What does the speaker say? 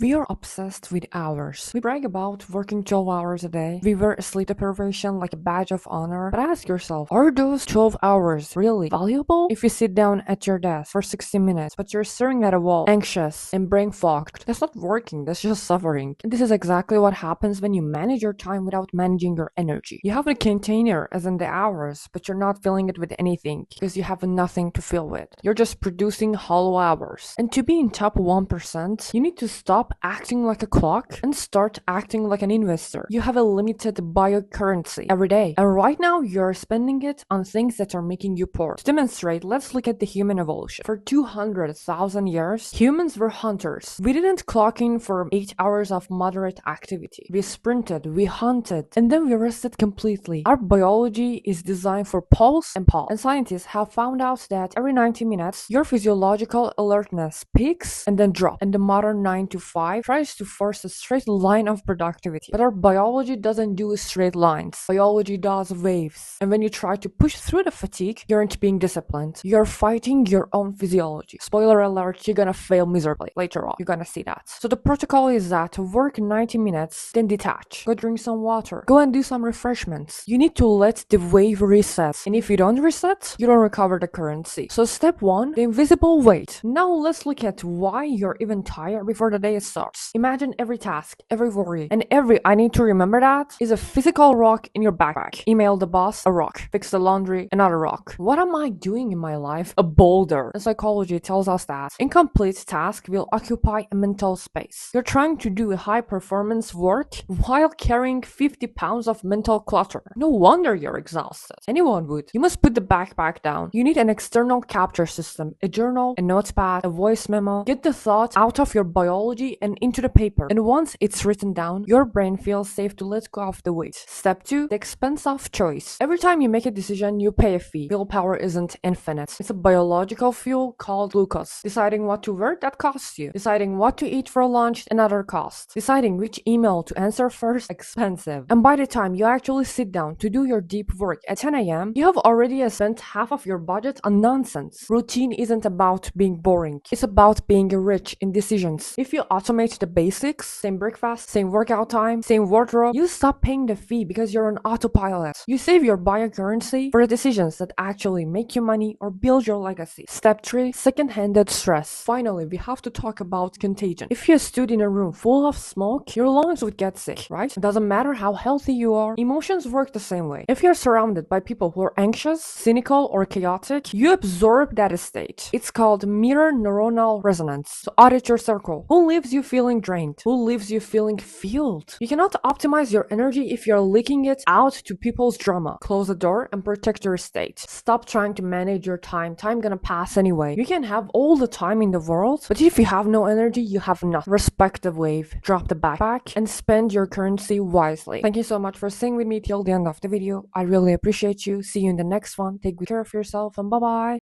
We are obsessed with hours. We brag about working 12 hours a day. We wear sleep deprivation like a badge of honor. But ask yourself, are those 12 hours really valuable? If you sit down at your desk for 60 minutes, but you're staring at a wall, anxious and brain fogged, that's not working, that's just suffering. And this is exactly what happens when you manage your time without managing your energy. You have a container, as in the hours, but you're not filling it with anything because you have nothing to fill with. You're just producing hollow hours. And to be in top 1%, you need to stop acting like a clock and start acting like an investor. You have a limited biocurrency every day, and right now you're spending it on things that are making you poor. To demonstrate, let's look at the human evolution. For 200,000 years, humans were hunters. We didn't clock in for 8 hours of moderate activity. We sprinted, we hunted, and then we rested completely. Our biology is designed for pulse and pause, and scientists have found out that every 90 minutes, your physiological alertness peaks and then drops, and the modern 9 to 5 tries to force a straight line of productivity. But our biology doesn't do straight lines. Biology does waves. And when you try to push through the fatigue, you aren't being disciplined. You're fighting your own physiology. Spoiler alert, you're gonna fail miserably. Later on, you're gonna see that. So the protocol is that work 90 minutes, then detach. Go drink some water. Go and do some refreshments. You need to let the wave reset. And if you don't reset, you don't recover the currency. So step 1, the invisible weight. Now let's look at why you're even tired before the day starts. Imagine every task, every worry, and every I need to remember that is a physical rock in your backpack. Email the boss, a rock. Fix the laundry, another rock. What am I doing in my life? A boulder. And psychology tells us that incomplete task will occupy a mental space. You're trying to do a high performance work while carrying 50 pounds of mental clutter. No wonder you're exhausted. Anyone would. You must put the backpack down. You need an external capture system, a journal, a notepad, a voice memo. Get the thought out of your biology and into the paper. And once it's written down, your brain feels safe to let go of the weight. Step 2, the expense of choice. Every time you make a decision, you pay a fee. Willpower isn't infinite. It's a biological fuel called glucose. Deciding what to wear, that costs you. Deciding what to eat for lunch, another cost. Deciding which email to answer first, expensive. And by the time you actually sit down to do your deep work at 10 a.m., you have already spent half of your budget on nonsense. Routine isn't about being boring. It's about being rich in decisions. If you automate the basics, same breakfast, same workout time, same wardrobe, you stop paying the fee because you're on autopilot. You save your biocurrency for the decisions that actually make you money or build your legacy. Step 3, secondhand stress. Finally, we have to talk about contagion. If you stood in a room full of smoke, your lungs would get sick, right? It doesn't matter how healthy you are, emotions work the same way. If you're surrounded by people who are anxious, cynical, or chaotic, you absorb that state. It's called mirror neuronal resonance. So audit your circle. Who leaves you feeling drained? Who leaves you feeling fueled? You cannot optimize your energy if you're leaking it out to people's drama. Close the door and protect your state. Stop trying to manage your time. Time gonna pass anyway. You can have all the time in the world, but if you have no energy, you have nothing. Respect the wave, drop the backpack, and spend your currency wisely. Thank you so much for staying with me till the end of the video. I really appreciate you. See you in the next one. Take good care of yourself and bye bye.